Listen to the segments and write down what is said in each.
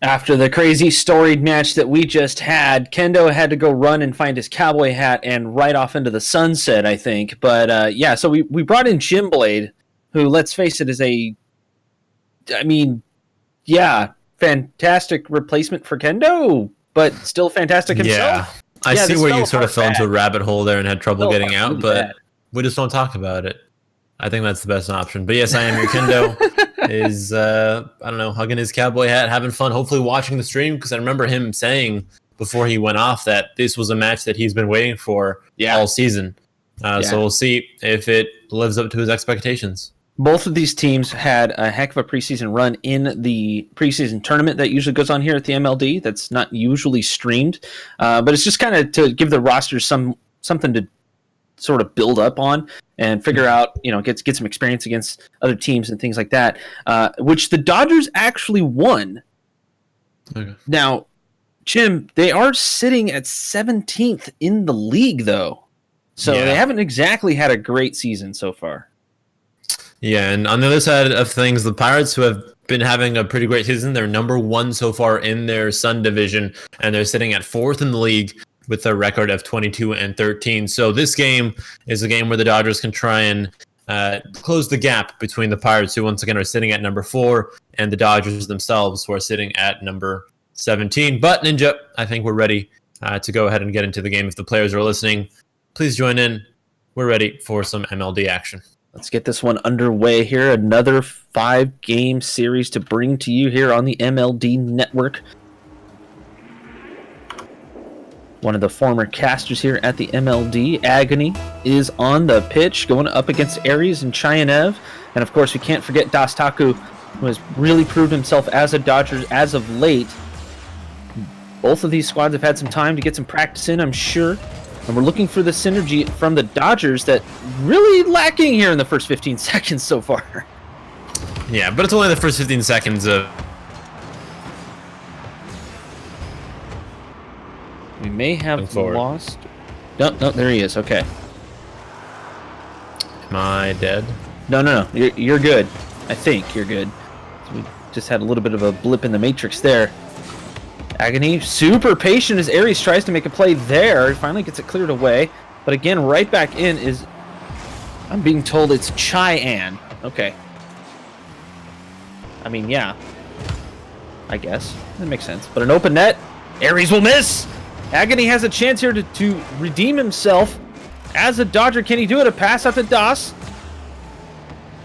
After the crazy storied match that we just had, Kendo had to go run and find his cowboy hat and ride off into the sunset, I think. But yeah, so we brought in Jim Blade, who, let's face it, is yeah, fantastic replacement for Kendo, but still fantastic himself. Yeah. I see where you sort of fell into a rabbit hole there and had trouble getting out, but we just don't talk about it. I think that's the best option. But yes, I am your Kendo. Is I don't know, hugging his cowboy hat, having fun, hopefully watching the stream, because I remember him saying before he went off that this was a match that he's been waiting for all season. So we'll see if it lives up to his expectations. Both of these teams had a heck of a preseason run in the preseason tournament that usually goes on here at the MLD. That's not usually streamed, but it's just kind of to give the rosters something to sort of build up on and figure out, get some experience against other teams and things like that, which the Dodgers actually won. Okay. Now, Jim, they are sitting at 17th in the league, though. So they haven't exactly had a great season so far. Yeah, and on the other side of things, the Pirates, who have been having a pretty great season, they're number 1 so far in their Sun division, and they're sitting at 4th in the league with a record of 22-13. So this game is a game where the Dodgers can try and close the gap between the Pirates, who once again are sitting at number 4, and the Dodgers themselves, who are sitting at number 17. But Ninja, I think we're ready to go ahead and get into the game. If the players are listening, please join in. We're ready for some MLD action. Let's get this one underway here. Another 5-game series to bring to you here on the MLD Network. One of the former casters here at the MLD, Agony, is on the pitch, going up against Aries and Chayanev. And of course, we can't forget Das Taku, who has really proved himself as a Dodger as of late. Both of these squads have had some time to get some practice in, I'm sure. And we're looking for the synergy from the Dodgers that really lacking here in the first 15 seconds so far. Yeah, but it's only the first 15 seconds of... We may have lost... No, there he is. Okay. Am I dead? No. You're good. I think you're good. So we just had a little bit of a blip in the matrix there. Agony, super patient as Aries tries to make a play there. Finally gets it cleared away. But again, right back in is... I'm being told it's Cheyenne. Okay. I mean, yeah. I guess. That makes sense. But an open net. Aries will miss! Agony has a chance here to redeem himself. As a Dodger, can he do it? A pass out to Das,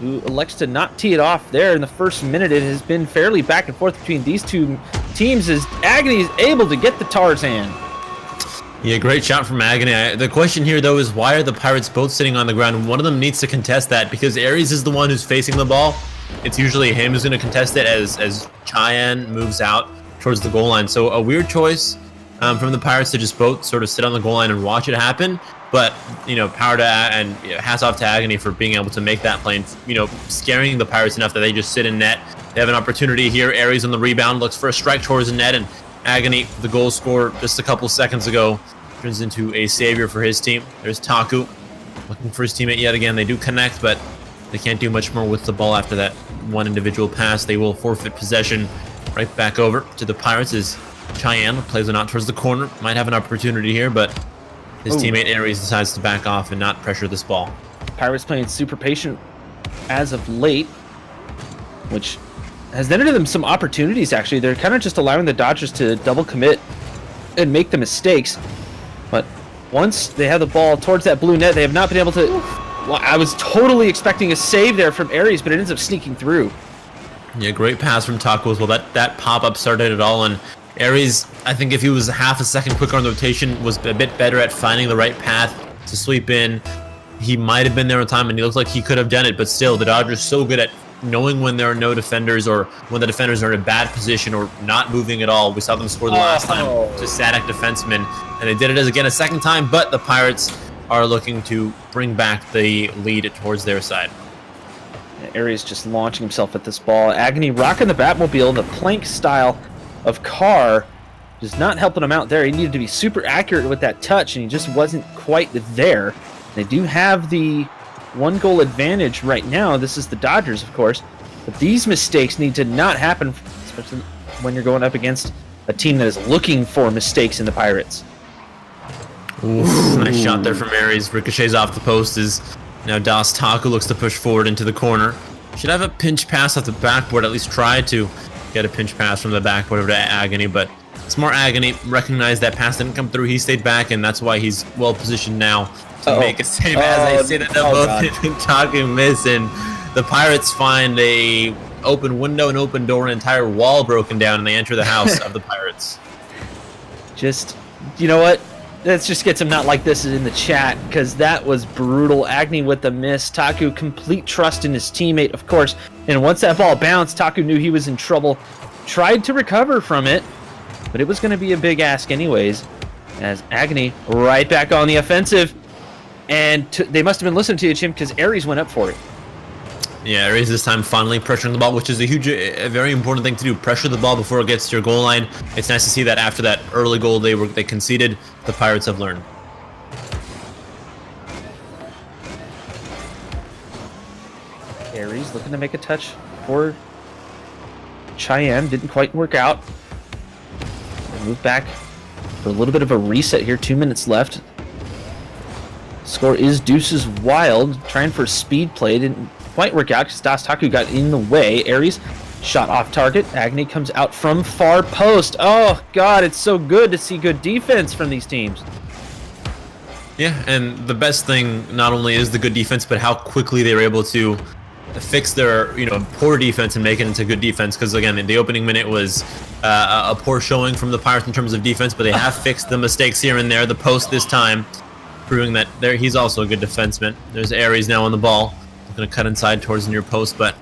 who elects to not tee it off there in the first minute. It has been fairly back and forth between these two teams as Agony is able to get the Tarzan. Yeah, great shot from Agony. The question here, though, is why are the Pirates both sitting on the ground? One of them needs to contest that because Aries is the one who's facing the ball. It's usually him who's going to contest it as Cheyenne moves out towards the goal line. So a weird choice from the Pirates to just both sort of sit on the goal line and watch it happen. But, power to and hats off to Agony for being able to make that play and, scaring the Pirates enough that they just sit in net. They have an opportunity here. Aries on the rebound, looks for a strike towards the net, and Agony, the goal scorer just a couple seconds ago, turns into a savior for his team. There's Taku looking for his teammate yet again. They do connect, but they can't do much more with the ball after that one individual pass. They will forfeit possession right back over to the Pirates as Cheyenne plays one out towards the corner. Might have an opportunity here, but his teammate Aries decides to back off and not pressure this ball. Pirates playing super patient as of late, which has netted them some opportunities, actually. They're kind of just allowing the Dodgers to double commit and make the mistakes. But once they have the ball towards that blue net, they have not been able to... Well, I was totally expecting a save there from Aries, but it ends up sneaking through. Yeah, great pass from Taco as well. That pop-up started it all, and Aries, I think if he was half a second quicker on the rotation, was a bit better at finding the right path to sweep in. He might have been there on time, and he looks like he could have done it, but still, the Dodgers so good at knowing when there are no defenders or when the defenders are in a bad position or not moving at all. We saw them score the last time to static defensemen, and they did it again a second time, but the Pirates are looking to bring back the lead towards their side. Aries just launching himself at this ball. Agony rocking the Batmobile, the plank style of car, just not helping him out there. He needed to be super accurate with that touch, and he just wasn't quite there. They do have the 1-goal advantage right now. This is the Dodgers, of course, but these mistakes need to not happen, especially when you're going up against a team that is looking for mistakes in the Pirates. Oof, nice shot there from Aries. Ricochets off the post as now Das Taku looks to push forward into the corner. Should have a pinch pass off the backboard, at least try to get a pinch pass from the backboard over to Agony, but Smart Agony recognized that pass didn't come through. He stayed back, and that's why he's well positioned now to make a save. As I say that both Taku miss, and the Pirates find a open window, an open door, an entire wall broken down, and they enter the house of the Pirates. Just, you know what? Let's just get some not like this in the chat, because that was brutal. Agony with the miss. Taku complete trust in his teammate, of course. And once that ball bounced, Taku knew he was in trouble. Tried to recover from it, but it was going to be a big ask anyways. As Agony right back on the offensive. And they must have been listening to you, Chim, because Aries went up for it. Yeah, Aries this time finally pressuring the ball, which is a very important thing to do. Pressure the ball before it gets to your goal line. It's nice to see that after that early goal they conceded, the Pirates have learned. Aries looking to make a touch for Cheyenne. Didn't quite work out. They move back for a little bit of a reset here. 2 minutes left. Score is Deuces Wild. Trying for speed play. Didn't quite work out because Das Taku got in the way. Aries shot off target. Agony comes out from far post. Oh, God, it's so good to see good defense from these teams. Yeah, and the best thing not only is the good defense, but how quickly they were able to fix their poor defense and make it into good defense. Because, again, in the opening minute was a poor showing from the Pirates in terms of defense, but they have fixed the mistakes here and there. The post this time, proving that he's also a good defenseman. There's Aries now on the ball. Going to cut inside towards the near post, but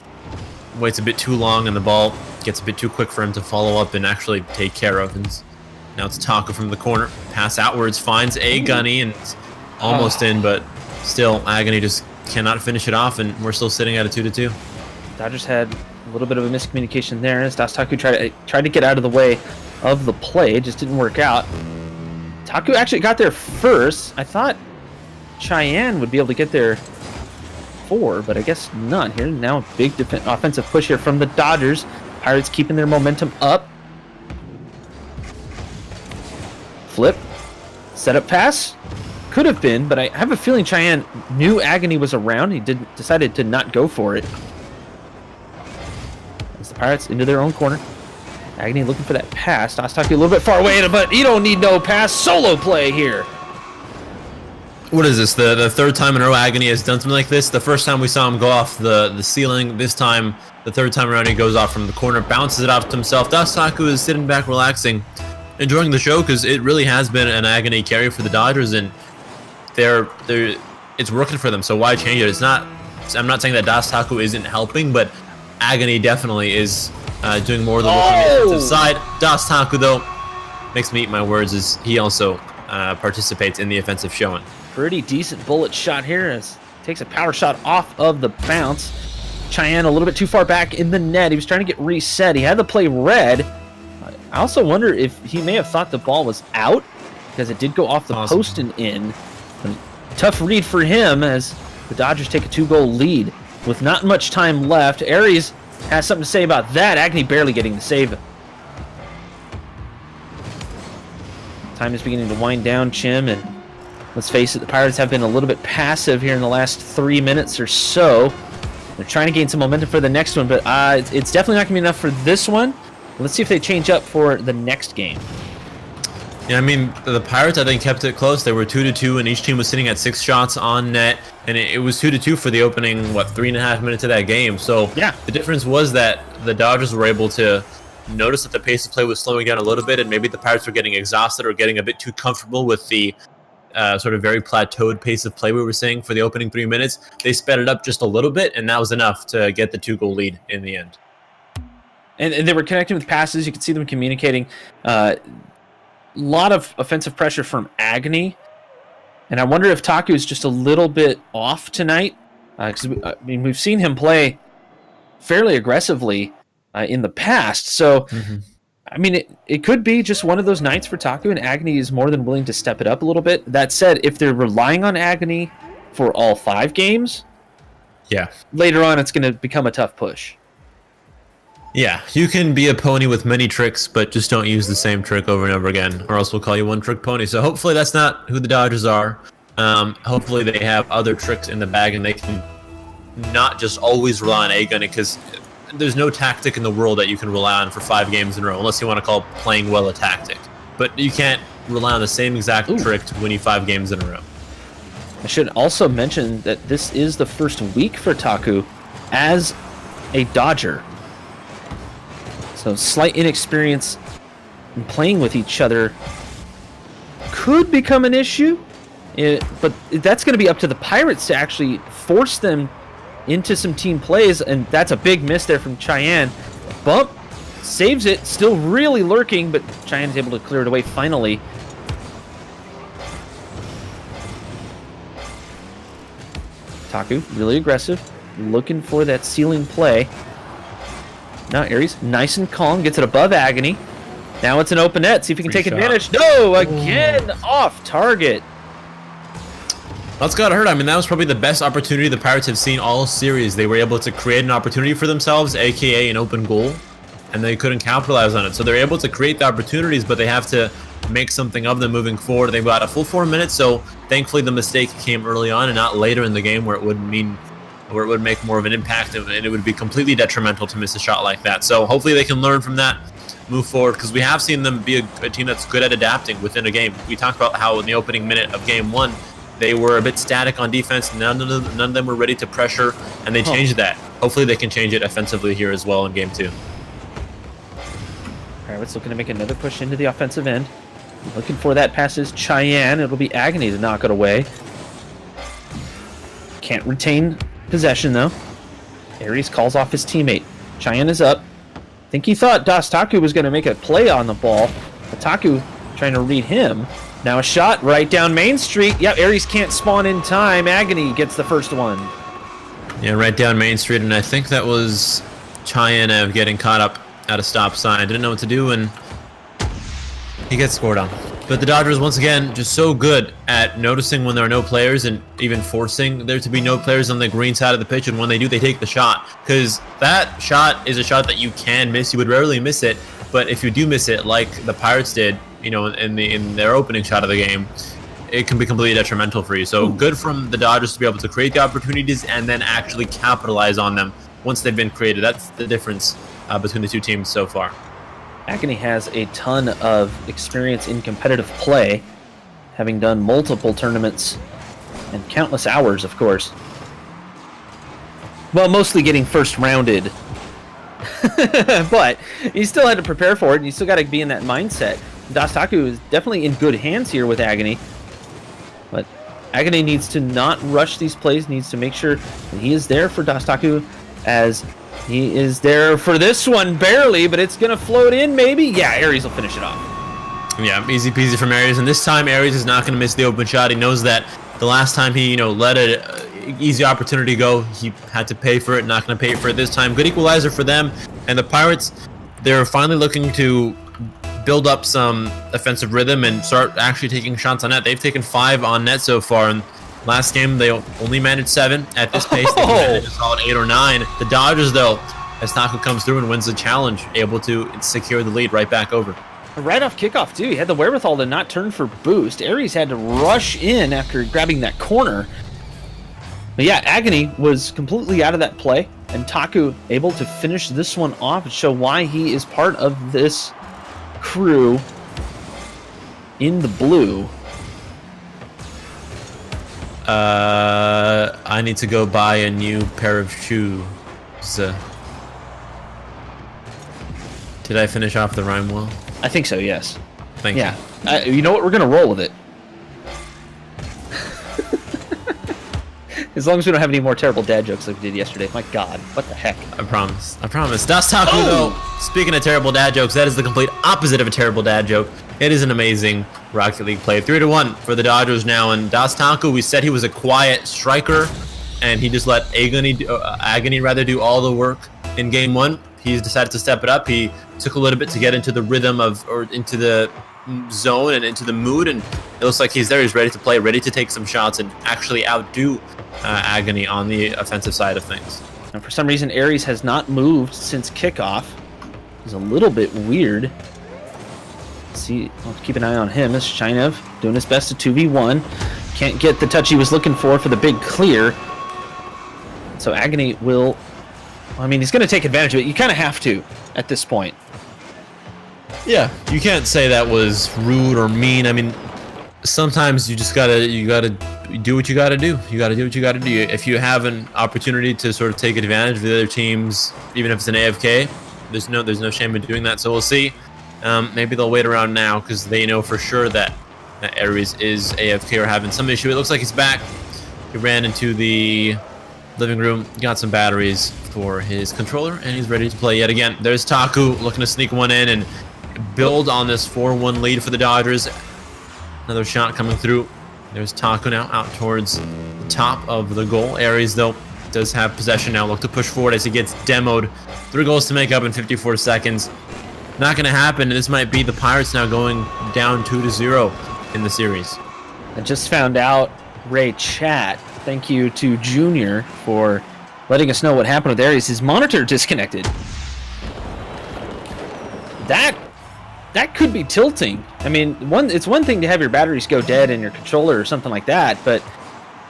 waits a bit too long, and the ball gets a bit too quick for him to follow up and actually take care of. And now it's Taku from the corner. Pass outwards, finds a Gunny, and it's almost in, but still, Agony just cannot finish it off, and we're still sitting at a 2-2. Dodgers had a little bit of a miscommunication there as Das Taku tried to get out of the way of the play. It just didn't work out. Taku actually got there first. I thought Cheyenne would be able to get there but I guess not here. Now a big offensive push here from the Dodgers. Pirates keeping their momentum up. Flip. Setup pass. Could have been, but I have a feeling Cheyenne knew Agony was around. He decided to not go for it. As the Pirates into their own corner. Agony looking for that pass. Dostaki a little bit far away, but you don't need no pass. Solo play here. What is this? The third time in a row Agony has done something like this. The first time we saw him go off the ceiling. This time, the third time around, he goes off from the corner, bounces it off to himself. Dasaku is sitting back, relaxing, enjoying the show because it really has been an Agony carry for the Dodgers, and it's working for them. So why change it? I'm not saying that Dasaku isn't helping, but Agony definitely is doing more of the work on the offensive side. Dasaku, though, makes me eat my words, as he also participates in the offensive showing. Pretty decent bullet shot here as takes a power shot off of the bounce. Cheyenne a little bit too far back in the net. He was trying to get reset. He had the play read. I also wonder if he may have thought the ball was out because it did go off the post and in. Tough read for him as the Dodgers take a 2-goal lead with not much time left. Aries has something to say about that. Agony barely getting the save. Time is beginning to wind down, Chim, and let's face it, the Pirates have been a little bit passive here in the last 3 minutes or so. They're trying to gain some momentum for the next one, but it's definitely not going to be enough for this one. Let's see if they change up for the next game. Yeah, I mean, the Pirates, I think, kept it close. They were 2-2, and each team was sitting at 6 shots on net, and it was 2-2 for the opening, 3.5 minutes of that game. So yeah, the difference was that the Dodgers were able to notice that the pace of play was slowing down a little bit, and maybe the Pirates were getting exhausted or getting a bit too comfortable with the sort of very plateaued pace of play we were seeing for the opening 3 minutes. They sped it up just a little bit, and that was enough to get the 2-goal lead in the end. And they were connecting with passes. You could see them communicating. A lot of offensive pressure from Agony. And I wonder if Taku is just a little bit off tonight. Because we've seen him play fairly aggressively in the past. So, I mean, it could be just one of those nights for Taku, and Agony is more than willing to step it up a little bit. That said, if they're relying on Agony for all 5 games, yeah, later on it's going to become a tough push. Yeah, you can be a pony with many tricks, but just don't use the same trick over and over again, or else we'll call you one trick pony. So hopefully that's not who the Dodgers are. Hopefully they have other tricks in the bag and they can not just always rely on A gunning, because there's no tactic in the world that you can rely on for 5 games in a row, unless you want to call playing well a tactic. But you can't rely on the same exact trick to win you 5 games in a row. I should also mention that this is the first week for Taku as a Dodger. So slight inexperience in playing with each other could become an issue, but that's going to be up to the Pirates to actually force them into some team plays, and that's a big miss there from Cheyenne. Bump saves it, still really lurking, but Cheyenne's able to clear it away finally. Taku, really aggressive, looking for that ceiling play. Now Aries, nice and calm, gets it above Agony. Now it's an open net, see if he can take advantage. No, again, off target. That's gotta hurt. I mean, that was probably the best opportunity the Pirates have seen all series. They were able to create an opportunity for themselves, aka an open goal, and they couldn't capitalize on it. So they're able to create the opportunities, but they have to make something of them moving forward. They've got a full 4 minutes, so thankfully the mistake came early on and not later in the game where it would make more of an impact and it would be completely detrimental to miss a shot like that. So hopefully they can learn from that, move forward, because we have seen them be a team that's good at adapting within a game. We talked about how in the opening minute of game 1, they were a bit static on defense. None of them were ready to pressure, and they changed that. Hopefully they can change it offensively here as well in game 2. Pirates looking to make another push into the offensive end. Looking for that pass is Cheyenne. It'll be Agony to knock it away. Can't retain possession, though. Aries calls off his teammate. Cheyenne is up. I think he thought Taku was going to make a play on the ball. But Taku trying to read him. Now a shot right down Main Street. Yep, Aries can't spawn in time. Agony gets the first one. Yeah, right down Main Street, and I think that was Cheyenne getting caught up at a stop sign. Didn't know what to do, and he gets scored on. But the Dodgers, once again, just so good at noticing when there are no players and even forcing there to be no players on the green side of the pitch, and when they do, they take the shot. Because that shot is a shot that you can miss. You would rarely miss it, but if you do miss it, like the Pirates did, you know, in their opening shot of the game, it can be completely detrimental for you. So good from the Dodgers to be able to create the opportunities and then actually capitalize on them once they've been created. That's the difference between the two teams so far. Agony has a ton of experience in competitive play, having done multiple tournaments and countless hours, of course. Well, mostly getting first rounded. But you still had to prepare for it, and you still got to be in that mindset. Taku is definitely in good hands here with Agony. But Agony needs to not rush these plays, needs to make sure that he is there for Taku, as he is there for this one, barely, but it's going to float in, maybe? Yeah, Aries will finish it off. Yeah, easy peasy from Aries, and this time Aries is not going to miss the open shot. He knows that the last time he, let an easy opportunity go, he had to pay for it, not going to pay for it this time. Good equalizer for them, and the Pirates, they're finally looking to build up some offensive rhythm and start actually taking shots on net. They've taken 5 on net so far, and last game they only managed 7. At this pace, they can manage a solid 8 or 9. The Dodgers, though, as Taku comes through and wins the challenge, able to secure the lead right back over. Right off kickoff, too. He had the wherewithal to not turn for boost. Aries had to rush in after grabbing that corner. But yeah, Agony was completely out of that play, and Taku able to finish this one off and show why he is part of this crew in the blue. I need to go buy a new pair of shoes. Did I finish off the rhyme well? I think so, yes. Thank you. You know what? We're going to roll with it. As long as we don't have any more terrible dad jokes like we did yesterday. My God, what the heck? I promise. I promise. Das Taku, though, speaking of terrible dad jokes, that is the complete opposite of a terrible dad joke. It is an amazing Rocket League play. 3-1 for the Dodgers now. And Das Taku, we said he was a quiet striker, and he just let Agony do all the work in game 1. He's decided to step it up. He took a little bit to get into the rhythm or into the zone and into the mood, and it looks like he's there. He's ready to play, ready to take some shots and actually outdo Agony on the offensive side of things. And for some reason, Aries has not moved since kickoff. is a little bit weird. See, I'll keep an eye on him as Shinev doing his best to 2v1. Can't get the touch he was looking for the big clear. So Agony will... I mean, he's going to take advantage of it. You kind of have to at this point. Yeah, you can't say that was rude or mean. I mean, sometimes you just gotta do what you gotta do. You gotta do what you gotta do. If you have an opportunity to sort of take advantage of the other teams, even if it's an AFK, there's no shame in doing that. So we'll see. Maybe they'll wait around now because they know for sure that Aries is AFK or having some issue. It looks like he's back. He ran into the living room, got some batteries for his controller, and he's ready to play yet again. There's Taku looking to sneak one in and build on this 4-1 lead for the Dodgers. Another shot coming through. There's Taku now out towards the top of the goal. Aries, though, does have possession now. Look to push forward as he gets demoed. 3 goals to make up in 54 seconds. Not going to happen. This might be the Pirates now going down 2-0 in the series. I just found out, Ray Chat, thank you to Junior for letting us know what happened with Aries. His monitor disconnected. That could be tilting. I mean, it's one thing to have your batteries go dead in your controller or something like that, but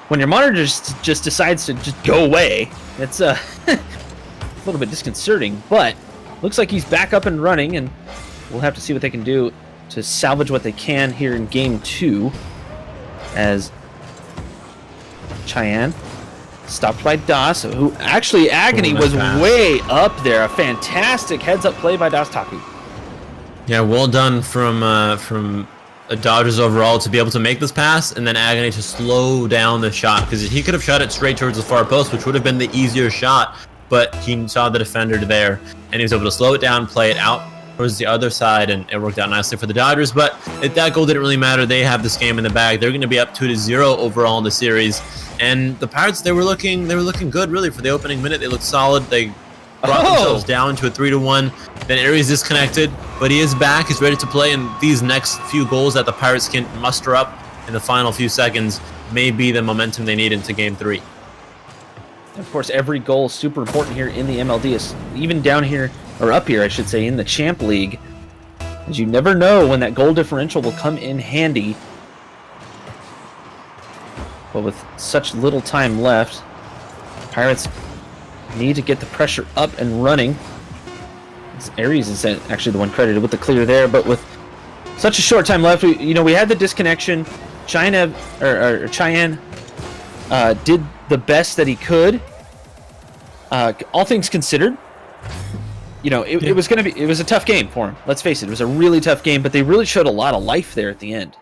when your monitor just decides to just go away, it's a little bit disconcerting. But looks like he's back up and running, and we'll have to see what they can do to salvage what they can here in Game 2. As Cheyenne stopped by Das, who actually Agony was way up there. A fantastic heads-up play by Das Taku. Yeah, well done from the Dodgers overall to be able to make this pass, and then Agony to slow down the shot, because he could have shot it straight towards the far post, which would have been the easier shot, but he saw the defender there, and he was able to slow it down, play it out towards the other side, and it worked out nicely for the Dodgers. But if that goal didn't really matter, they have this game in the bag. They're going to be up 2-0 overall in the series, and the Pirates, they were looking good really for the opening minute. They looked solid. They brought themselves down to a 3-1. Then Aries disconnected, but he is back. He's ready to play, and these next few goals that the Pirates can muster up in the final few seconds may be the momentum they need into Game 3. Of course, every goal is super important here in the MLD, is even down here, or up here, I should say, in the Champ League, as you never know when that goal differential will come in handy. But with such little time left, Pirates need to get the pressure up and running. Aries is actually the one credited with the clear there, but with such a short time left, we had the disconnection. Cheyenne did the best that he could. All things considered, it was a tough game for him. Let's face it, it was a really tough game, but they really showed a lot of life there at the end.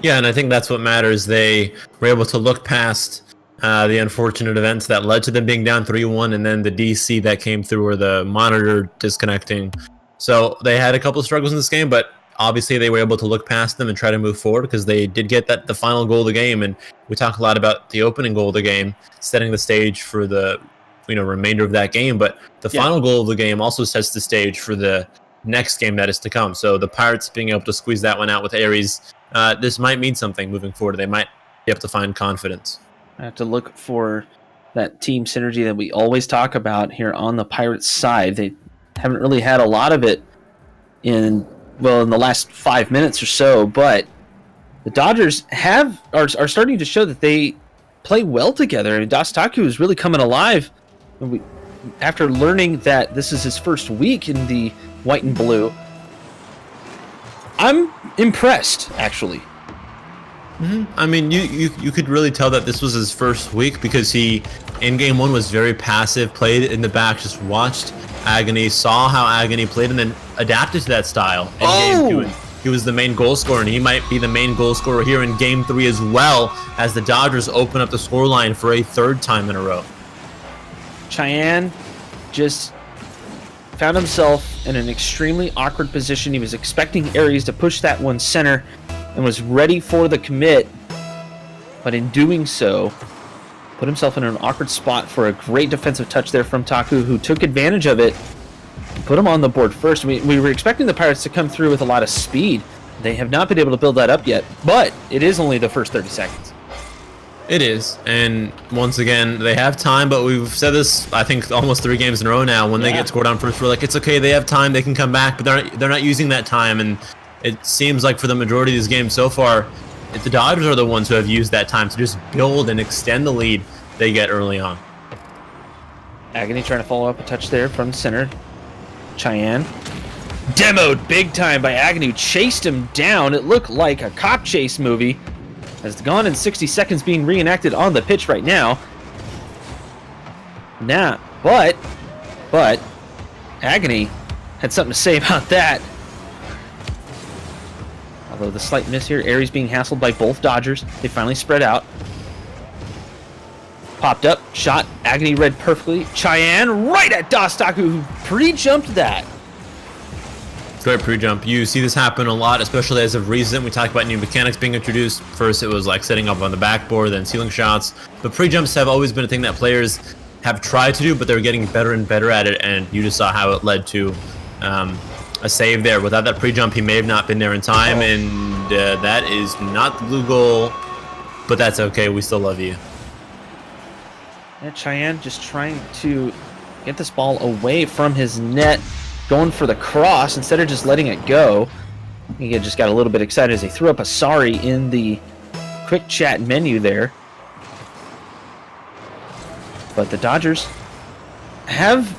Yeah, and I think that's what matters. They were able to look past the unfortunate events that led to them being down 3-1, and then the DC that came through, or the monitor disconnecting. So they had a couple of struggles in this game, but obviously they were able to look past them and try to move forward, because they did get the final goal of the game. And we talk a lot about the opening goal of the game, setting the stage for the remainder of that game. But the final goal of the game also sets the stage for the next game that is to come. So the Pirates being able to squeeze that one out with Aries, this might mean something moving forward. They might be able to find confidence. I have to look for that team synergy that we always talk about here on the Pirates side. They haven't really had a lot of it in the last 5 minutes or so, but the Dodgers are starting to show that they play well together. And Das Taku is really coming alive. After learning that this is his first week in the white and blue, I'm impressed, actually. I mean, you could really tell that this was his first week, because he, in Game 1, was very passive, played in the back, just watched Agony, saw how Agony played, and then adapted to that style in Game 2. And he was the main goal scorer, and he might be the main goal scorer here in Game 3 as well, as the Dodgers open up the scoreline for a third time in a row. Cheyenne just found himself in an extremely awkward position. He was expecting Aries to push that one center and was ready for the commit, but in doing so, put himself in an awkward spot for a great defensive touch there from Taku, who took advantage of it and put him on the board first. We were expecting the Pirates to come through with a lot of speed. They have not been able to build that up yet, but it is only the first 30 seconds. It is, and once again, they have time, but we've said this, I think, almost 3 games in a row now. When they get scored on first, we're like, it's okay, they have time, they can come back, but they're not using that time, and it seems like for the majority of these games so far, the Dodgers are the ones who have used that time to just build and extend the lead they get early on. Agony trying to follow up a touch there from center. Cheyenne. Demoed big time by Agony, who chased him down. It looked like a cop chase movie. As the Gone in 60 Seconds being reenacted on the pitch right now. But Agony had something to say about that. Although the slight miss here, Aries being hassled by both Dodgers. They finally spread out. Popped up, shot, Agony read perfectly. Cheyenne right at Dostaku, who pre-jumped that. Great pre-jump. You see this happen a lot, especially as of recent. We talked about new mechanics being introduced. First, it was like setting up on the backboard, then ceiling shots. But pre-jumps have always been a thing that players have tried to do, but they're getting better and better at it, and you just saw how it led to a save there. Without that pre-jump, he may have not been there in time, and that is not the blue goal, but that's okay. We still love you. And Cheyenne just trying to get this ball away from his net, going for the cross instead of just letting it go. He just got a little bit excited as he threw up a sorry in the quick chat menu there. But the Dodgers have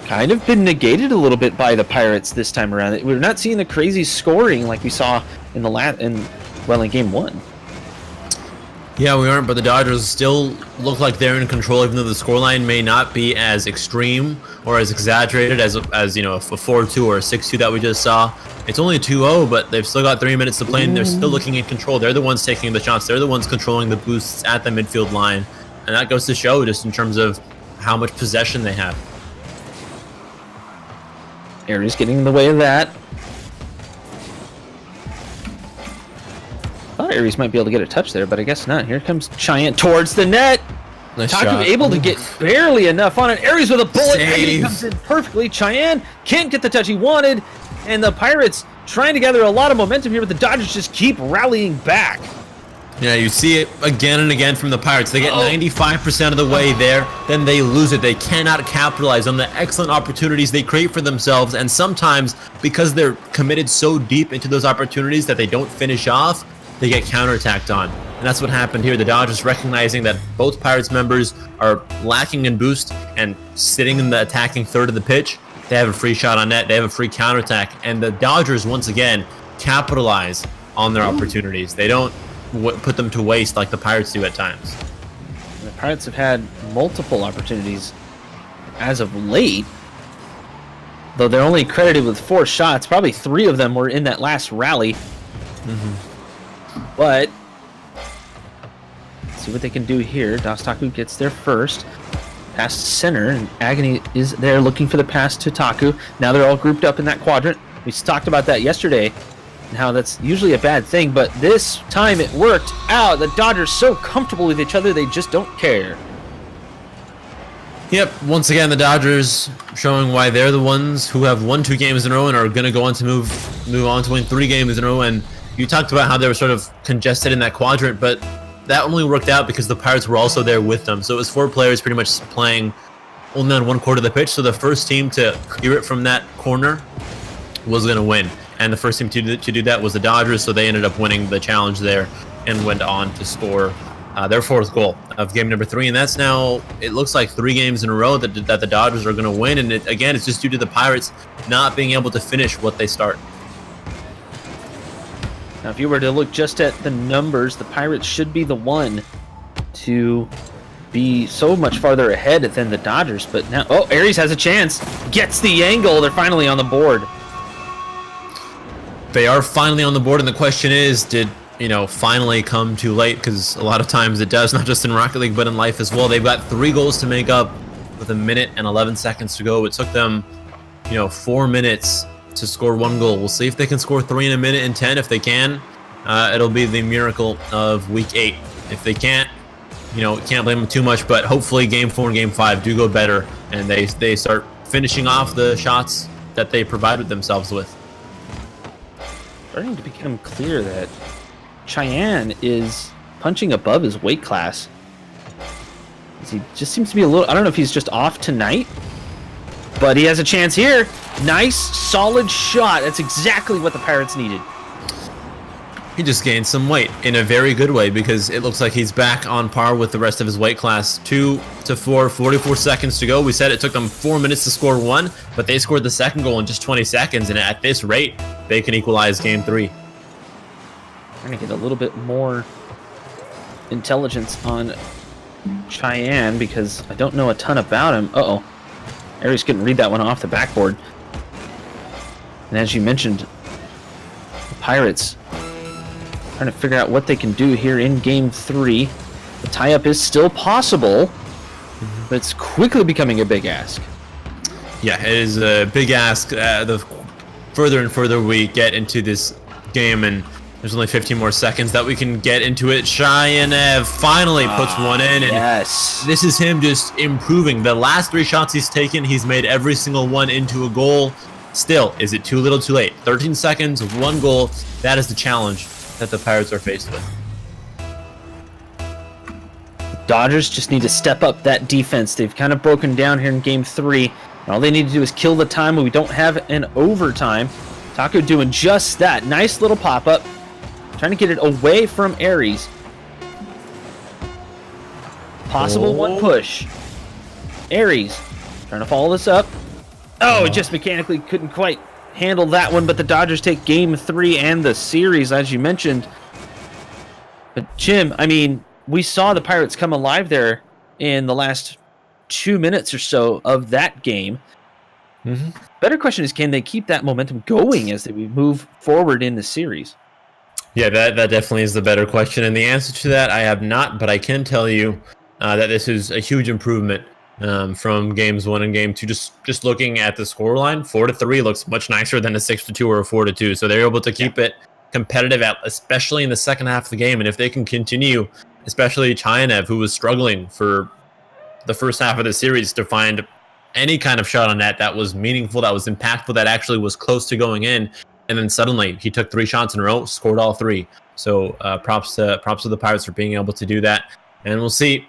kind of been negated a little bit by the Pirates this time around. We're not seeing the crazy scoring like we saw in in game 1. Yeah, we aren't, but the Dodgers still look like they're in control, even though the scoreline may not be as extreme or as exaggerated as you know, a 4-2 or a 6-2 that we just saw. It's only a 2-0, but they've still got 3 minutes to play, and they're still looking in control. They're the ones taking the shots. They're the ones controlling the boosts at the midfield line, and that goes to show just in terms of how much possession they have. Aries getting in the way of that. I thought Aries might be able to get a touch there, but I guess not. Here comes Cheyenne towards the net. Nice Taku shot. able to get barely enough on it. Aries with a bullet. Save. Agony comes in perfectly. Cheyenne can't get the touch he wanted. And the Pirates trying to gather a lot of momentum here, but the Dodgers just keep rallying back. Yeah, you see it again and again from the Pirates. They get 95% of the way there, then they lose it. They cannot capitalize on the excellent opportunities they create for themselves, and sometimes, because they're committed so deep into those opportunities that they don't finish off, they get counterattacked on. And that's what happened here. The Dodgers recognizing that both Pirates members are lacking in boost and sitting in the attacking third of the pitch. They have a free shot on net. They have a free counterattack. And the Dodgers, once again, capitalize on their opportunities. They don't put them to waste like the Pirates do at times. The Pirates have had multiple opportunities as of late, though they're only credited with 4 shots. Probably 3 of them were in that last rally. But let's see what they can do here. Dostaku gets there first. Pass to center, and Agony is there looking for the pass to Taku. Now they're all grouped up in that quadrant. We talked about that yesterday, and how that's usually a bad thing, but this time it worked out. The Dodgers so comfortable with each other, they just don't care. Yep, once again, the Dodgers showing why they're the ones who have won 2 games in a row and are going to go on to move on to win 3 games in a row. And you talked about how they were sort of congested in that quadrant, but that only worked out because the Pirates were also there with them. So it was 4 players pretty much playing only on one quarter of the pitch. So the first team to clear it from that corner was going to win. And the first team to do that was the Dodgers, so they ended up winning the challenge there and went on to score their 4th goal of game number 3. And that's now, it looks like 3 games in a row that the Dodgers are going to win. And again, it's just due to the Pirates not being able to finish what they start. Now, if you were to look just at the numbers, the Pirates should be the one to be so much farther ahead than the Dodgers. But now, Aries has a chance. Gets the angle. They're finally on the board. They are finally on the board, and the question is, did finally come too late? Because a lot of times it does, not just in Rocket League, but in life as well. They've got 3 goals to make up with 1 minute and 11 seconds to go. It took them, 4 minutes to score 1 goal. We'll see if they can score 3 in 1 minute and 10. If they can, it'll be the miracle of week 8. If they can't, can't blame them too much, but hopefully game 4 and game 5 do go better, and they start finishing off the shots that they provided themselves with. Starting to become clear that Cheyenne is punching above his weight class. He just seems to be a little... I don't know if he's just off tonight, but he has a chance here. Nice, solid shot. That's exactly what the Pirates needed. He just gained some weight in a very good way because it looks like he's back on par with the rest of his weight class. 2 to 4, 44 seconds to go. We said it took them 4 minutes to score one, but they scored the second goal in just 20 seconds, and at this rate, they can equalize game 3. Trying to get a little bit more intelligence on Cheyenne because I don't know a ton about him. Uh-oh. Aries couldn't read that one off the backboard. And as you mentioned, the Pirates trying to figure out what they can do here in game 3. The tie-up is still possible, but it's quickly becoming a big ask. Yeah, it is a big ask. The further and further we get into this game, and there's only 15 more seconds that we can get into it. Cheyenne finally puts one in, and yes, this is him just improving. The last 3 shots he's taken, he's made every single one into a goal. Still, is it too little too late? 13 seconds, 1 goal. That is the challenge that the Pirates are faced with. The Dodgers just need to step up that defense. They've kind of broken down here in game 3. And all they need to do is kill the time when we don't have an overtime. Taco doing just that. Nice little pop-up. Trying to get it away from Aries. Possible one push. Aries trying to follow this up. Oh, it just mechanically couldn't quite handle that one, but the Dodgers take game 3 and the series, as you mentioned. But Jim, I mean, we saw the Pirates come alive there in the last 2 minutes or so of that game. Better question is, can they keep that momentum going as they move forward in the series? Yeah, that definitely is the better question, and the answer to that I have not, but I can tell you that this is a huge improvement from games 1 and game 2. Just looking at the scoreline, 4-3 looks much nicer than a 6-2 or a 4-2. So they're able to keep it competitive, especially in the second half of the game. And if they can continue, especially Chayanev, who was struggling for the first half of the series to find any kind of shot on net that was meaningful, that was impactful, that actually was close to going in, and then suddenly he took 3 shots in a row, scored all 3. So props to the Pirates for being able to do that. And we'll see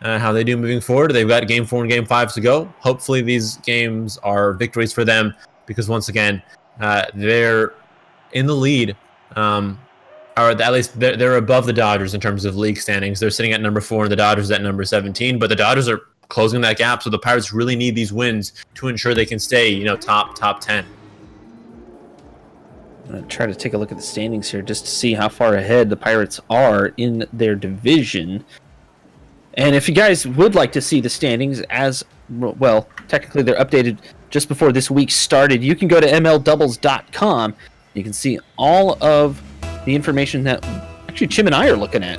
how they do moving forward. They've got game 4 and game 5 to go. Hopefully these games are victories for them because once again, they're in the lead, or at least they're above the Dodgers in terms of league standings. They're sitting at number 4 and the Dodgers at number 17, but the Dodgers are closing that gap. So the Pirates really need these wins to ensure they can stay, top 10. I'm going to try to take a look at the standings here just to see how far ahead the Pirates are in their division. And if you guys would like to see the standings as well, technically they're updated just before this week started, you can go to mldoubles.com. You can see all of the information that actually Chim and I are looking at.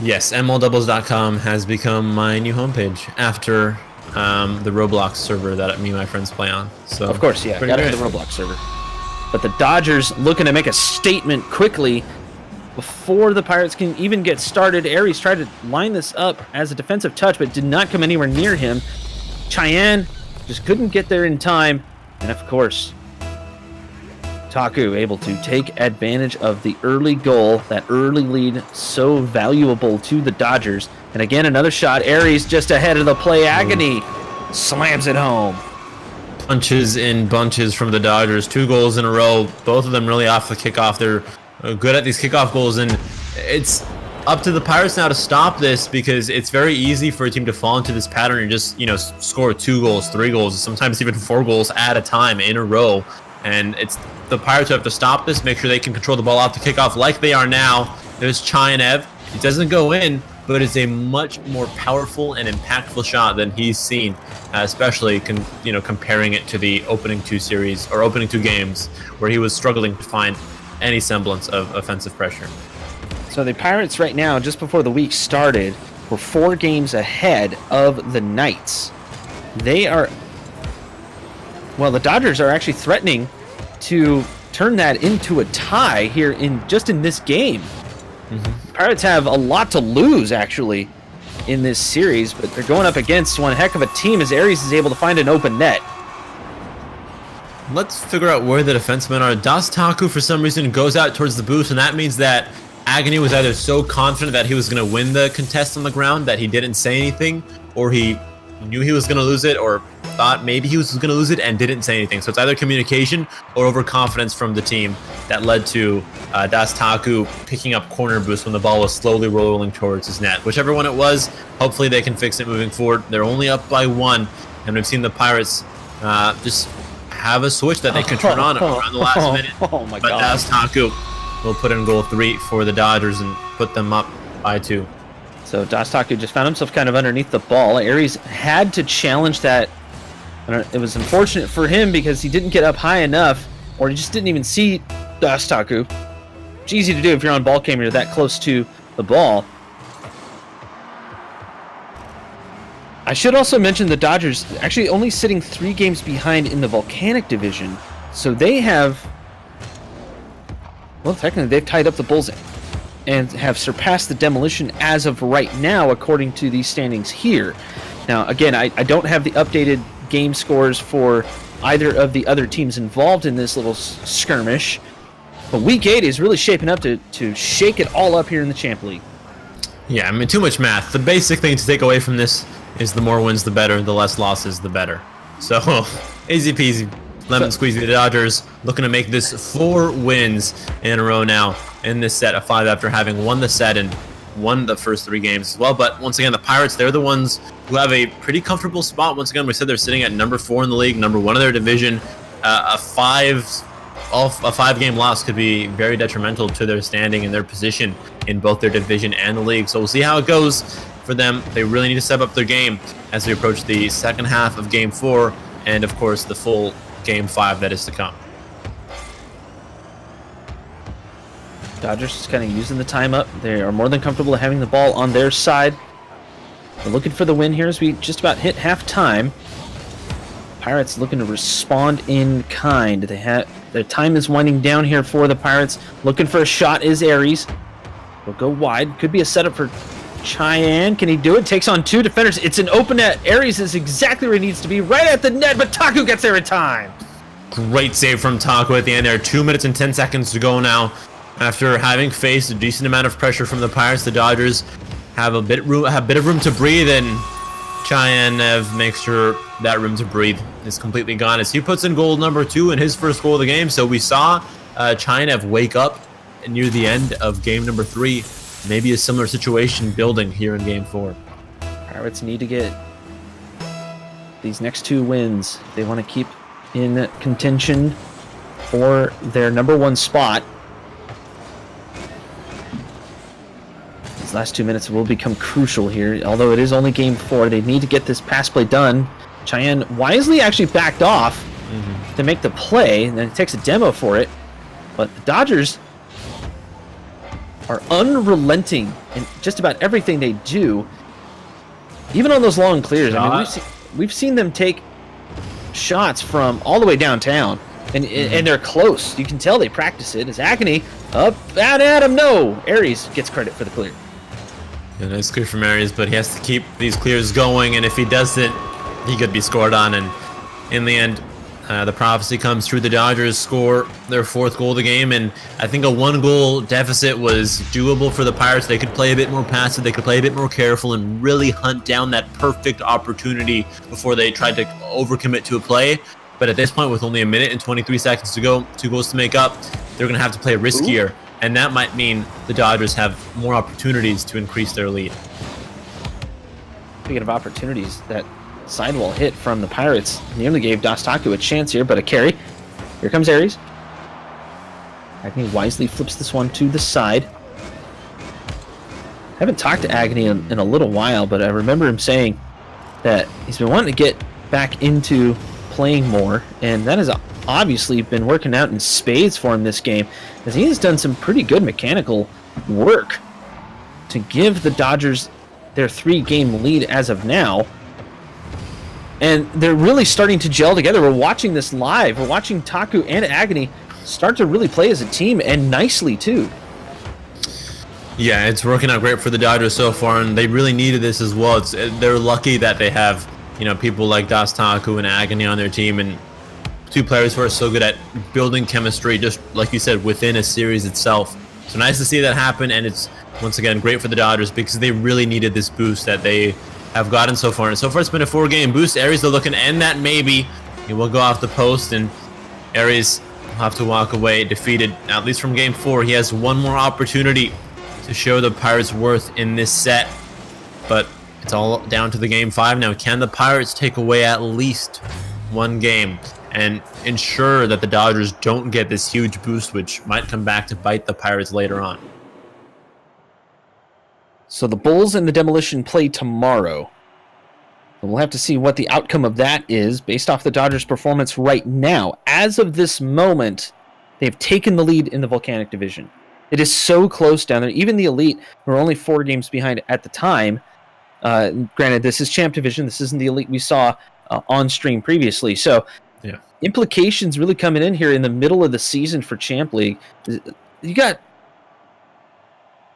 Yes, mldoubles.com has become my new homepage after the Roblox server that me and my friends play on. So of course, yeah, got to have the Roblox server. But the Dodgers looking to make a statement quickly before the Pirates can even get started. Aries tried to line this up as a defensive touch, but did not come anywhere near him. Cheyenne just couldn't get there in time. And of course, Taku able to take advantage of the early goal, that early lead so valuable to the Dodgers. And again, another shot. Aries just ahead of the play. Agony slams it home. Punches in bunches from the Dodgers. 2 goals in a row. Both of them really off the kickoff. They're good at these kickoff goals, and it's up to the Pirates now to stop this because it's very easy for a team to fall into this pattern and just, score 2 goals, 3 goals, sometimes even 4 goals at a time in a row. And it's the Pirates who have to stop this, make sure they can control the ball off the kickoff like they are now. There's Chayanev. It doesn't go in, but it's a much more powerful and impactful shot than he's seen, especially comparing it to the opening 2 series or opening 2 games where he was struggling to find any semblance of offensive pressure. So the Pirates right now, just before the week started, were 4 games ahead of the Knights. The Dodgers are actually threatening to turn that into a tie here in this game. Pirates have a lot to lose actually in this series, but they're going up against one heck of a team as Aries is able to find an open net. Let's figure out where the defensemen are. Das Taku, for some reason, goes out towards the booth, and that means that Agony was either so confident that he was going to win the contest on the ground that he didn't say anything, or he knew he was going to lose it, or thought maybe he was going to lose it and didn't say anything. So it's either communication or overconfidence from the team that led to Taku picking up corner boost when the ball was slowly rolling towards his net. Whichever one it was, hopefully they can fix it moving forward. They're only up by 1, and we've seen the Pirates just have a switch that they can turn on around the last minute. Oh my but God. Taku will put in goal 3 for the Dodgers and put them up by 2. So Taku just found himself kind of underneath the ball. Aries had to challenge that. It was unfortunate for him because he didn't get up high enough, or he just didn't even see Taku. It's easy to do if you're on ball cam, you're that close to the ball. I should also mention the Dodgers actually only sitting 3 games behind in the Volcanic division. So they have, well, technically they've tied up the Bulls and have surpassed the Demolition as of right now, according to these standings here. Now, again, I don't have the updated game scores for either of the other teams involved in this little skirmish, but Week 8 is really shaping up to shake it all up here in the Champ League. Yeah, I mean, too much math. The basic thing to take away from this is the more wins, the better. The less losses, the better. So, easy peasy. Lemon squeezy. The Dodgers looking to make this 4 wins in a row now in this set of 5 after having won the set and won the first 3 games as well. But once again, the Pirates, they're the ones who have a pretty comfortable spot. Once again, we said they're sitting at number 4 in the league, number 1 of their division. A 5-game loss could be very detrimental to their standing and their position in both their division and the league. So we'll see how it goes for them. They really need to step up their game as we approach the second half of Game 4 and, of course, the full Game 5 that is to come. Dodgers just kind of using the time up. They are more than comfortable having the ball on their side. They're looking for the win here as we just about hit halftime. Pirates looking to respond in kind. Their time is winding down here for the Pirates. Looking for a shot is Aries. Will go wide. Could be a setup for Cheyenne. Can he do it? Takes on 2 defenders. It's an open net. Aries is exactly where he needs to be, right at the net, but Taku gets there in time. Great save from Taku at the end there. 2 minutes and 10 seconds to go now. After having faced a decent amount of pressure from the Pirates, the Dodgers have a bit of room to breathe, and Cheyenne makes sure that room to breathe is completely gone as he puts in goal number 2 in his first goal of the game. So we saw Cheyenne wake up near the end of game number 3. Maybe a similar situation building here in game 4. Pirates need to get these next 2 wins. They want to keep in contention for their number 1 spot. These last 2 minutes will become crucial here. Although it is only game 4, they need to get this pass play done. Cheyenne wisely actually backed off to make the play, and then it takes a demo for it. But the Dodgers are unrelenting in just about everything they do, even on those long clears. I mean, we've seen them take shots from all the way downtown, and they're close. You can tell they practice it. As Agony up and at him. No, Aries gets credit for the clear. Yeah, nice clear from Aries, but he has to keep these clears going, and if he doesn't, he could be scored on. And in the end, the prophecy comes true. The Dodgers score their 4th goal of the game, and I think a 1-goal deficit was doable for the Pirates. They could play a bit more passive, they could play a bit more careful, and really hunt down that perfect opportunity before they tried to overcommit to a play. But at this point, with only 1 minute and 23 seconds to go, 2 goals to make up, they're going to have to play riskier, and that might mean the Dodgers have more opportunities to increase their lead. Speaking of opportunities, that sidewall hit from the Pirates nearly gave Taku a chance here, but a carry. Here comes Aries. Agony wisely flips this one to the side. Haven't talked to Agony in a little while, but I remember him saying that he's been wanting to get back into playing more, and that has obviously been working out in spades for him this game, as he has done some pretty good mechanical work to give the Dodgers their 3-game lead as of now. And they're really starting to gel together. We're watching this live. We're watching Taku and Agony start to really play as a team, and nicely too. Yeah, it's working out great for the Dodgers so far, and they really needed this as well. They're lucky that they have, people like Taku and Agony on their team, and 2 players who are so good at building chemistry, just like you said, within a series itself. So nice to see that happen, and it's once again great for the Dodgers because they really needed this boost that they have gotten so far. And so far it's been a 4-game boost. Aries are looking to end that maybe. He will go off the post, and Aries will have to walk away defeated, at least from game 4. He has one more opportunity to show the Pirates' worth in this set, but it's all down to the game 5 now. Can the Pirates take away at least one game and ensure that the Dodgers don't get this huge boost, which might come back to bite the Pirates later on? So the Bulls and the Demolition play tomorrow. We'll have to see what the outcome of that is based off the Dodgers' performance right now. As of this moment, they've taken the lead in the Volcanic Division. It is so close down there. Even the Elite, who are only 4 games behind at the time, granted, this is Champ Division. This isn't the Elite we saw on stream previously. So yeah, implications really coming in here in the middle of the season for Champ League. You got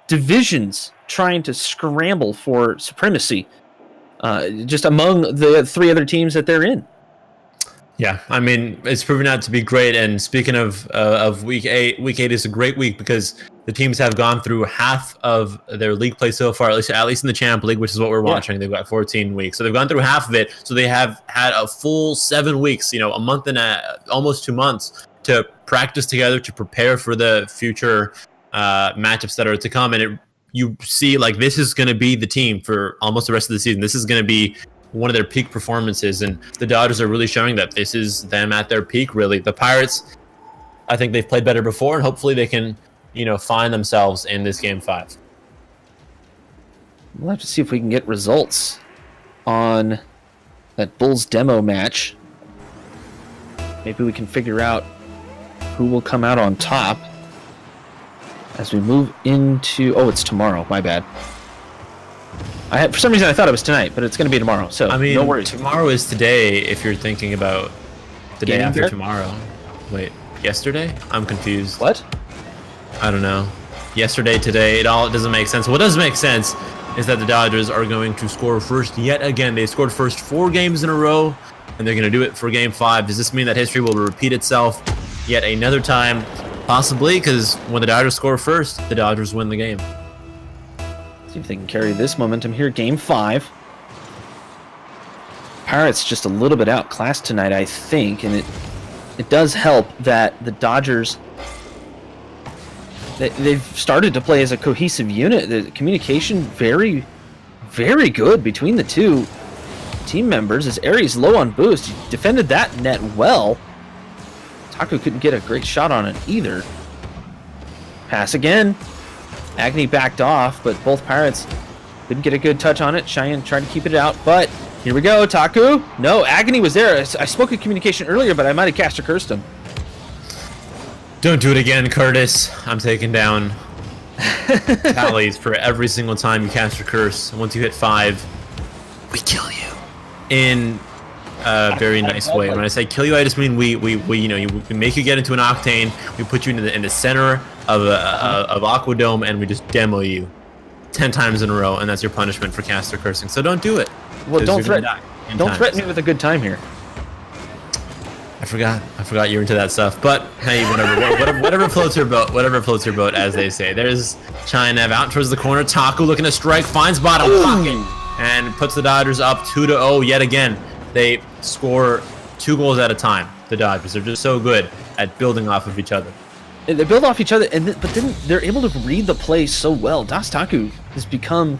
divisions trying to scramble for supremacy just among the 3 other teams that they're in. Yeah, I mean, it's proven out to be great. And speaking of week 8 is a great week because the teams have gone through half of their league play so far, at least in the Champ League, which is what we're watching. Yeah. They've got 14 weeks. So they've gone through half of it. So they have had a full 7 weeks, a month and almost 2 months to practice together, to prepare for the future matchups that are to come. And you see, like, this is going to be the team for almost the rest of the season. This is going to be one of their peak performances, and the Dodgers are really showing that this is them at their peak, really. The Pirates, I think they've played better before, and hopefully they can, find themselves in this game 5. We'll have to see if we can get results on that Bulls demo match. Maybe we can figure out who will come out on top as we move into... Oh, it's tomorrow. My bad. For some reason, I thought it was tonight, but it's going to be tomorrow. So I mean, no worries. Tomorrow is today. If you're thinking about the day after there? tomorrow, wait, yesterday? I'm confused. What? I don't know. Yesterday, today, it doesn't make sense. What does make sense is that the Dodgers are going to score first yet again. They scored first 4 games in a row, and they're going to do it for game 5. Does this mean that history will repeat itself yet another time? Possibly, because when the Dodgers score first, the Dodgers win the game. See if they can carry this momentum here. Game 5. Pirates just a little bit outclassed tonight, I think, and it does help that the Dodgers, they've started to play as a cohesive unit. The communication very, very good between the 2 team members. As Aries low on boost, he defended that net well. Taku couldn't get a great shot on it either. Pass again. Agony backed off, but both Pirates couldn't get a good touch on it. Cheyenne tried to keep it out, but here we go. Taku. No, Agony was there. I spoke of communication earlier, but I might have cast or cursed him. Don't do it again, Curtis. I'm taking down tallies for every single time you cast or curse. Once you hit 5, we kill you in a very nice way. When I say kill you, I just mean we make you get into an octane. We put you in the center of Aqua Dome, and we just demo you 10 times in a row, and that's your punishment for caster cursing. So don't do it. Well, don't threaten me with a good time here. I forgot you're into that stuff. But hey, whatever floats your boat. Whatever floats your boat, as they say. There's Chinaev out towards the corner. Taku looking to strike, finds bottom pocket, and puts the Dodgers up 2-0 yet again. They score 2 goals at a time. The Dodgers are just so good at building off of each other. They build off each other, but then they're able to read the play so well. Das Taku has become,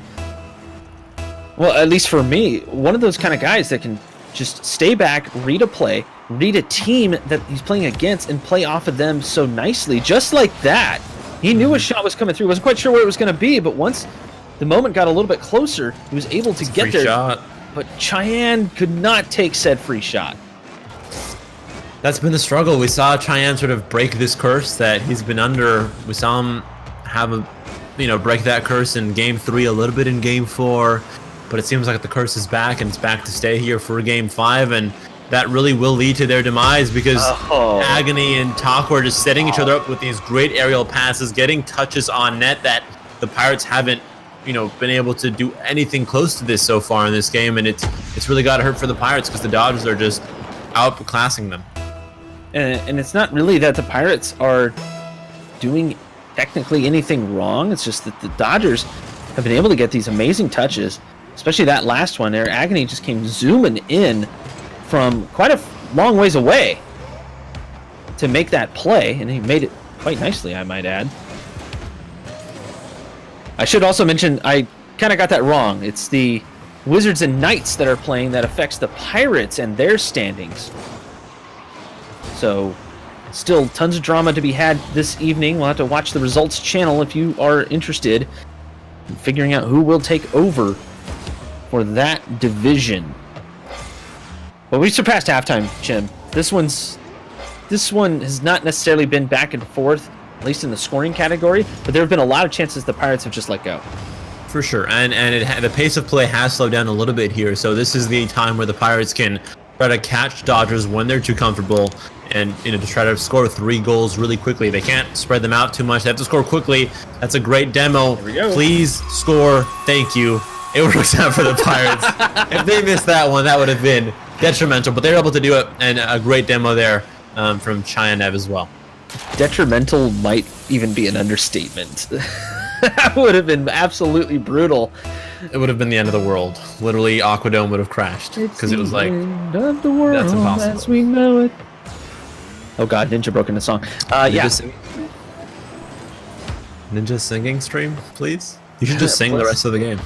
well, at least for me, one of those kind of guys that can just stay back, read a play, read a team that he's playing against, and play off of them so nicely. Just like that. He knew a shot was coming through. Wasn't quite sure where it was going to be, but once the moment got a little bit closer, he was able to get there. Shot. But Cheyenne could not take said free shot. That's been the struggle. We saw Cheyenne sort of break this curse that he's been under. We saw him have break that curse in game 3, a little bit in game 4, but it seems like the curse is back, and it's back to stay here for game 5, and that really will lead to their demise because Agony and Taku are just setting each other up with these great aerial passes, getting touches on net that the Pirates haven't been able to do anything close to this so far in this game, and it's really got to hurt for the Pirates because the Dodgers are just outclassing them. And it's not really that the Pirates are doing technically anything wrong. It's just that the Dodgers have been able to get these amazing touches, especially that last one there. Agony just came zooming in from quite a long ways away to make that play, and he made it quite nicely, I might add. I should also mention, I kind of got that wrong. It's the Wizards and Knights that are playing that affects the Pirates and their standings. So, still tons of drama to be had this evening. We'll have to watch the results channel if you are interested in figuring out who will take over for that division. But we surpassed halftime, Jim. This one has not necessarily been back and forth, at least in the scoring category, but there have been a lot of chances the Pirates have just let go. For sure, and the pace of play has slowed down a little bit here, so this is the time where the Pirates can try to catch Dodgers when they're too comfortable, and to try to score 3 goals really quickly. They can't spread them out too much. They have to score quickly. That's a great demo. There we go. Please score. Thank you. It works out for the Pirates. If they missed that one, that would have been detrimental, but they're able to do it, and a great demo there from Chayanev as well. Detrimental might even be an understatement. That would have been absolutely brutal. It would have been the end of the world. Literally, Aquadome would have crashed because it was like, end of the world that's impossible. as we know it. Oh God, Ninja broke into song. Ninja singing stream, please. You should just sing the rest of the game.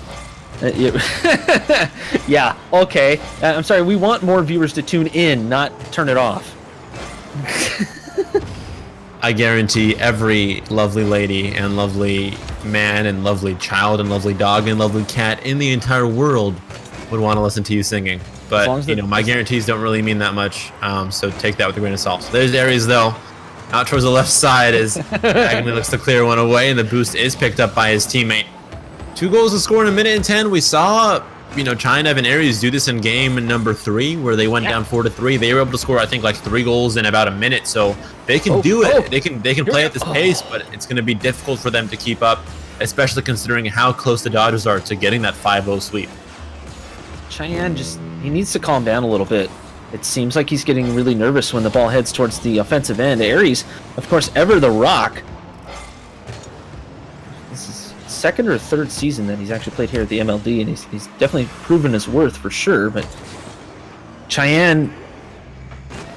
Yeah. Okay. I'm sorry. We want more viewers to tune in, not turn it off. I guarantee every lovely lady and lovely man and lovely child and lovely dog and lovely cat in the entire world would want to listen to you singing. But, my guarantees don't really mean that much, so take that with a grain of salt. So there's Aries, though, out towards the left side as Agony looks to clear one away, and the boost is picked up by his teammate. 2 goals to score in 1:10. We saw, Chayanev and Aries do this in game number 3, where they went down 4-3. They were able to score, I think, like 3 goals in about a minute. So they can do it. They can play at this pace, but it's going to be difficult for them to keep up, especially considering how close the Dodgers are to getting that 5-0 sweep. Cheyenne he needs to calm down a little bit. It seems like he's getting really nervous when the ball heads towards the offensive end. Aries, of course, ever the rock. This is second or third season that he's actually played here at the MLD, and he's definitely proven his worth for sure. But Cheyenne,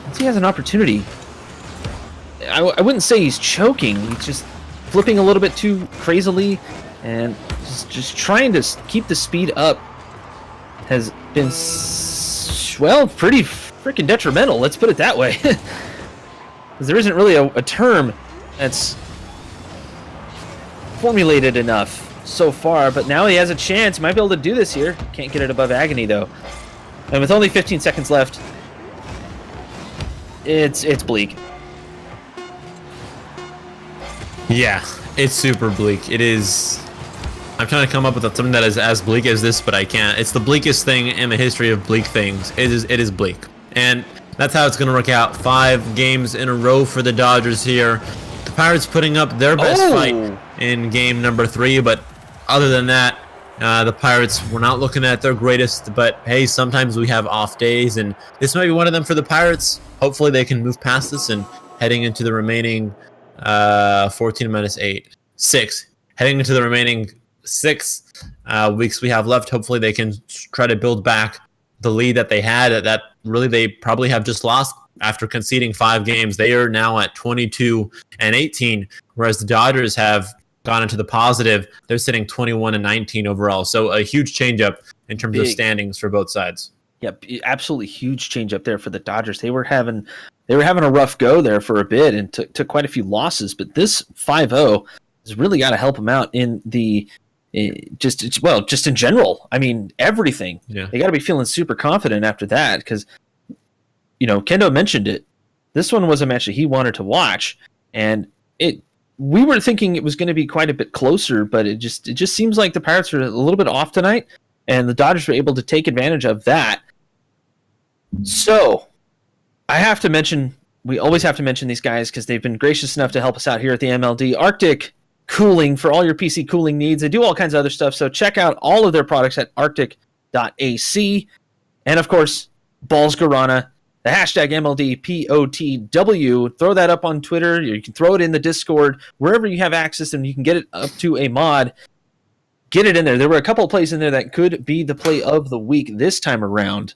once he has an opportunity, I wouldn't say he's choking. He's just flipping a little bit too crazily, and just trying to keep the speed up has been, pretty freaking detrimental. Let's put it that way. Because there isn't really a term that's formulated enough so far, but now he has a chance. He might be able to do this here. Can't get it above Agony, though. And with only 15 seconds left, it's bleak. Yeah, it's super bleak. It is. I'm trying to come up with something that is as bleak as this, but I can't. It's the bleakest thing in the history of bleak things. It is bleak. And that's how it's going to work out. 5 games in a row for the Dodgers here. The Pirates putting up their best fight in game number 3, but other than that, the Pirates were not looking at their greatest, but hey, sometimes we have off days, and this might be one of them for the Pirates. Hopefully they can move past this and heading into the remaining 14 minus 8. 6. Heading into the remaining 6 weeks we have left. Hopefully they can try to build back the lead that they had, that really they probably have just lost after conceding 5 games. They are now at 22-18, whereas the Dodgers have gone into the positive. They're sitting 21-19 overall. So a huge change up in terms of standings for both sides. Yep, absolutely huge change up there for the Dodgers. They were having a rough go there for a bit and took quite a few losses, but this 5-0 has really got to help them out in the just in general. I mean, everything. Yeah. They got to be feeling super confident after that because, Kendo mentioned it. This one was a match that he wanted to watch, and we were thinking it was going to be quite a bit closer, but it just seems like the Pirates are a little bit off tonight, and the Dodgers were able to take advantage of that. So, we always have to mention these guys because they've been gracious enough to help us out here at the MLD. Arctic Cooling for all your PC cooling needs. They do all kinds of other stuff, so check out all of their products at arctic.ac. And of course, Balls Guarana. the hashtag MLDPOTW. Throw that up on Twitter. You can throw it in the Discord, wherever you have access, and you can get it up to a mod. Get it in there. There were a couple of plays in there that could be the play of the week this time around.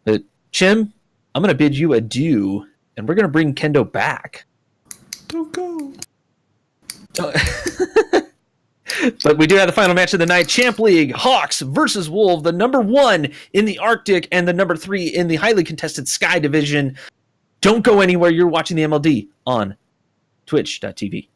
But Chim, I'm going to bid you adieu, and we're going to bring Kendo back. Don't go. But we do have the final match of the night. Champ League, Hawks versus Wolves, the number 1 in the Arctic and the number 3 in the highly contested Sky Division. Don't go anywhere. You're watching the MLD on twitch.tv.